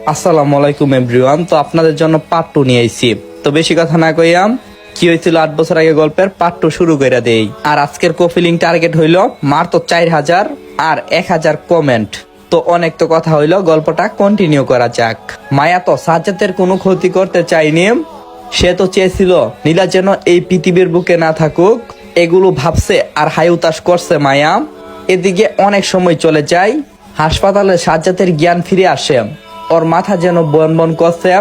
আসসালামু আলাইকুম এভরিওয়ান। তো আপনাদের জন্য পার্ট 2 নিয়ে আইছি। তো বেশি কথা না কইয়াম, কি হয়েছিল 8 বছর আগে গল্পের পার্ট 2 শুরু করে দেই। আর আজকের কপিলিং টার্গেট হইল মাত্র 4000 আর 1000 কমেন্ট। তো অনেক তো কথা হইল, গল্পটা কন্টিনিউ করা যাক। মায়া তো সাজ্জাদের কোনো ক্ষতি করতে চায়নি। সে তো চেয়েছিল নীলা যেন এই পৃথিবীর বুকে না থাকুক। এগুলো ভাবছে আর হাইউতাস করছে মায়া। এদিকে অনেক সময় চলে যায়, হাসপাতালে সাজ্জাদের জ্ঞান ফিরে আসে। ওর মাথা যেন বন বন করছে।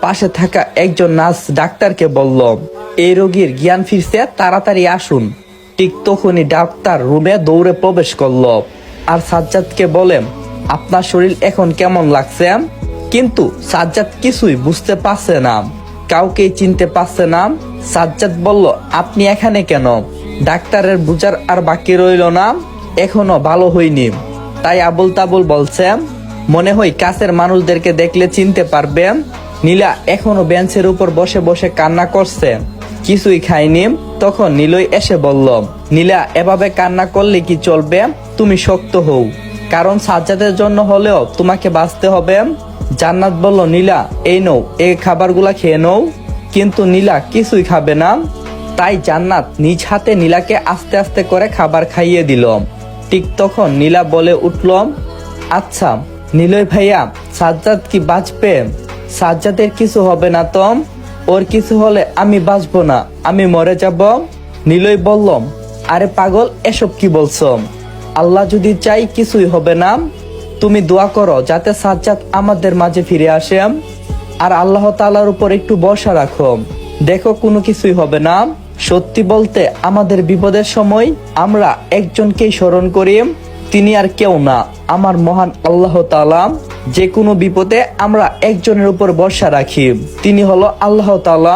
পাশে থাকা একজন নার্স ডাক্তারকে বলল, এই রোগীর জ্ঞান ফিরছে, তাড়াতাড়ি আসুন। ঠিক তখনই ডাক্তার রুমে দৌড়ে প্রবেশ করলো আর সাজ্জাদকে বলে, আপনার শরীর এখন কেমন লাগছে? কিন্তু সাজ্জাদ কিছুই বুঝতে পারছে না, কাউকেই চিনতে পারছে না। সাজ্জাদ বলল, আপনি এখানে কেন? ডাক্তারের বুঝার আর বাকি রইল না, এখনো ভালো হয়নি, তাই আবুল তাবুল বলছে। মনে হয় কাছের মানুষদেরকে দেখলে চিনতে পারবে। নীলা এখনো বেঞ্চের উপর বসে বসে কান্না করছে, কিছুই খায়নি। তখন নীলই এসে বলল, নীলা এভাবে কান্না করলে কি চলবে? তুমি শক্ত হও, কারণ সাজ্জাদের জন্য হলেও তোমাকে বাঁচতে হবে। জান্নাত বলল, নীলা এই নও, এই খাবারগুলা খেয়ে নও। কিন্তু নীলা কিছুই খাবে না। তাই জান্নাত নিজ হাতে নীলাকে আস্তে আস্তে করে খাবার খাইয়ে দিল। ঠিক তখন নীলা বলে উঠল, আচ্ছা নীলয় ভাইয়া, সাজ্জাদ কি বাঁচবে? সাজ্জাদের কিছু হবে না তো? ওর কিছু হলে আমি বাঁচবো না, আমি মরে যাব। নীলয় বলল, আরে পাগল, এসব কি বলছো? আল্লাহ যদি চাই কিছুই হবে না। তুমি দোয়া করো যাতে সাজ্জাদ আমাদের মাঝে ফিরে আসে। আর আল্লাহ তাআলার উপর একটু ভরসা রাখো, দেখো কোনো কিছুই হবে না। সত্যি বলতে আমাদের বিপদের সময় আমরা একজনকেই স্মরণ করি, তিনি আর কেউ না, আমার মহান আল্লাহ তাআলা। যে কোনো বিপদে আমরা একজনের উপর ভরসা রাখি, তিনি হলো আল্লাহ তাআলা।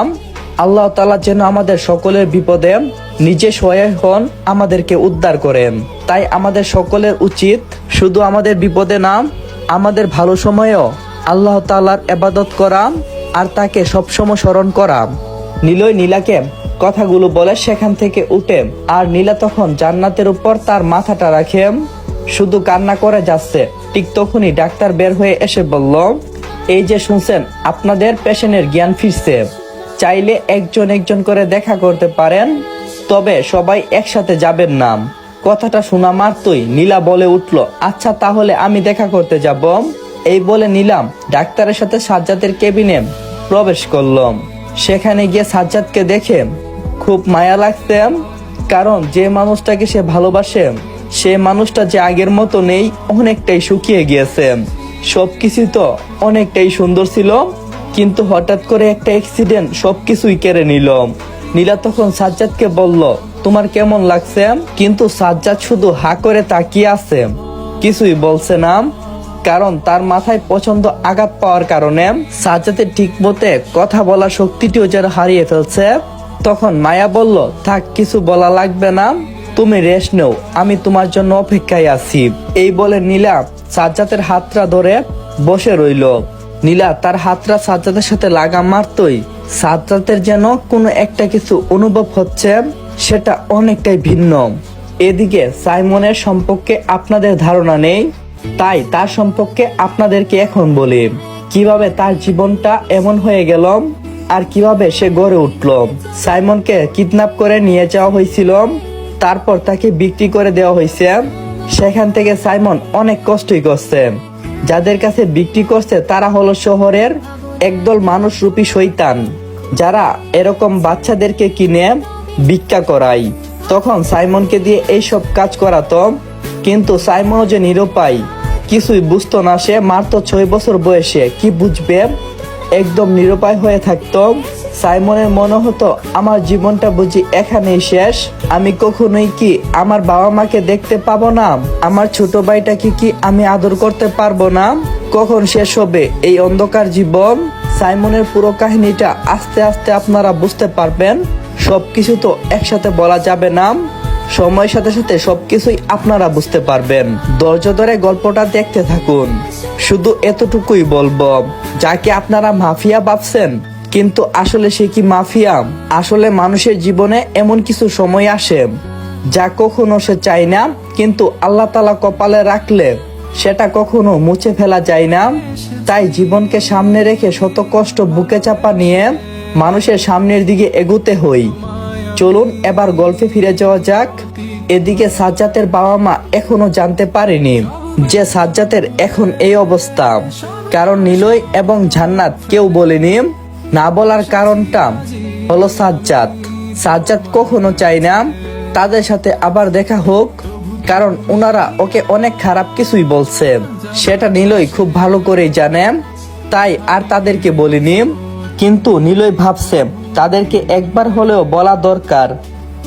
আল্লাহ তাআলা যেন আমাদের সকলের বিপদে নিজে সহায় হন, আমাদেরকে উদ্ধার করেন। তাই আমাদের সকলের উচিত শুধু আমাদের বিপদে না, আমাদের ভালো সময়েও আল্লাহ তাআলার ইবাদত করা আর তাকে সবসময় স্মরণ করা। নীলয় নীলাকে কথাগুলো বলে সেখান থেকে উঠে, আর নীলা তখন জান্নাতের উপর তার মাথাটা রাখে, শুধু কান্না করে যাচ্ছে। ঠিক তখনই ডাক্তার বের হয়ে এসে বলল, এই যে শুনছেন, আপনাদের পেশেন্টের জ্ঞান ফিরছে। চাইলে একজন একজন করে দেখা করতে পারেন, তবে সবাই একসাথে যাবেন না। কথাটা শোনা মাত্রই নীলা বলে উঠল, আচ্ছা তাহলে আমি দেখা করতে যাব। এই বলে নিলাম ডাক্তারের সাথে সাজ্জাদের কেবিনে প্রবেশ করলাম। সেখানে গিয়ে সাজ্জাদকে দেখে খুব মায়া লাগছে, কারণ যে মানুষটাকে সে ভালোবাসে সে মানুষটা যে আগের মতো নেই, অনেকটাই শুকিয়ে গিয়েছে। সবকিছু তো অনেকটাই সুন্দর ছিল, কিন্তু হঠাৎ করে একটা অ্যাক্সিডেন্ট সবকিছুই কেড়ে নিল। নীলা তখন সাজ্জাদকে বলল, তোমার কেমন লাগছে? কিন্তু সাজ্জাদ শুধু হা করে তাকিয়ে আছে, কিছুই বলছে না, কারণ তার মাথায় প্রচন্ড আঘাত পাওয়ার কারণে সাজ্জাদের ঠিক মতে কথা বলার শক্তিটিও যেন হারিয়ে ফেলছে। তখন মায়া বলল, থাক, কিছু বলা লাগবে না, তুমি রেস্ট নেও, আমি তোমার জন্য অপেক্ষায় আছি। এই বলে নীলা সাজ্জাদের হাতটা ধরে বসে রইল। নীলা তার হাতটা সাজ্জাদের সাথে লাগা মারতই সাজ্জাদের যেন কোনো একটা কিছু অনুভব হচ্ছে, সেটা অনেকটাই ভিন্ন। এদিকে সাইমনের সম্পর্কে আপনাদের ধারণা নেই, তাই তার সম্পর্কে আপনাদেরকে এখন বলি, কিভাবে তার জীবনটা এমন হয়ে গেল আর কিভাবে সে গড়ে উঠল। সাইমনকে কিডন্যাপ করে নিয়ে যাওয়া হয়েছিল, তারপর তাকে বিক্রি করে দেওয়া হয়েছে। সেখান থেকে সাইমন অনেক কষ্টই করছে। যাদের কাছে বিক্রি করছে তারা হলো শহরের একদল মানুষরূপী শয়তান, যারা এরকম বাচ্চাদেরকে কিনে ভিক্ষা করায়। তখন সাইমনকে দিয়ে এইসব কাজ করাতো, কিন্তু সাইমনও যে নিরুপায়, কিছুই বুঝতো না। সে মাত্র 6 বছর বয়সে কি বুঝবে, একদম নিরুপায় হয়ে থাকতো। সাইমনের মনে হতো, আমার জীবনটা বুঝি এখানেই শেষ, আমি কখনোই কি আমার বাবা মাকে দেখতে পাবো না, আমার ছোট ভাইটাকে কি আমি আদর করতে পারবো না, কখন শেষ হবে এই অন্ধকার জীবন। সাইমনের পুরো কাহিনীটা আস্তে আস্তে আপনারা বুঝতে পারবেন। সবকিছু তো একসাথে বলা যাবে না, সময়ের সাথে সাথে সবকিছুই আপনারা বুঝতে পারবেন। ধৈর্য ধরে গল্পটা দেখতে থাকুন। শুধু এতটুকুই বলবো, যাকে আপনারা মাফিয়া ভাবছেন, কিন্তু আসলে সে কি মাফিয়া? আসলে মানুষের জীবনে এমন কিছু সময় আসে যা কখনো সে চায় না, কিন্তু আল্লাহ তাআলা কপালে রাখলে সেটা কখনো মুছে ফেলা যায় না। তাই জীবনকে সামনে রেখে শত কষ্ট বুকে চাপা নিয়ে মানুষের সামনের দিকে এগোতে হই। চলুন এবার গল্পে ফিরে যাওয়া যাক। এদিকে সাজ্জাদের বাবা মা এখনো জানতে পারেনি যে সাজ্জাদের এখন এই অবস্থা, কারণ নিলয় এবং জান্নাত কেউ বলেনি। না বলার কারণটা হলো সাজ্জাদ কখনো চায় না তাদের সাথে আবার দেখা হোক, কারণ ওনারা ওকে অনেক খারাপ কিছুই বলছে, সেটা নিলয় খুব ভালো করেই জানে। তাই আর তাদেরকে বলিনি। কিন্তু নিলয় ভাবছে তাদেরকে একবার হলেও বলা দরকার।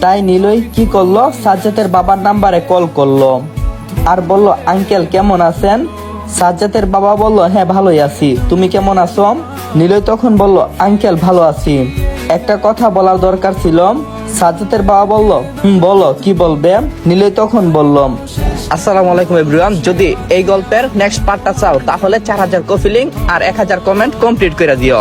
তাই নিলয় কি করলো, সাজ্জাদের বাবার নাম্বারে কল করলো আর বলল, আঙ্কেল কেমন আছেন? সাজ্জাদের বাবা বলল, হ্যাঁ ভালোই আছি, তুমি কেমন আছো? নিলয় তখন বলল, আঙ্কেল ভালো আছি, একটা কথা বলার দরকার ছিল। সাজ্জাদের বাবা বলল, বলো কি বলবে? নিলয় তখন বলল, আসসালামু আলাইকুম এভরিওয়ান, যদি এই গল্পের নেক্সট পার্টটা চাও তাহলে 4000 কপি লিংক আর 1000 কমেন্ট কমপ্লিট করে দিও।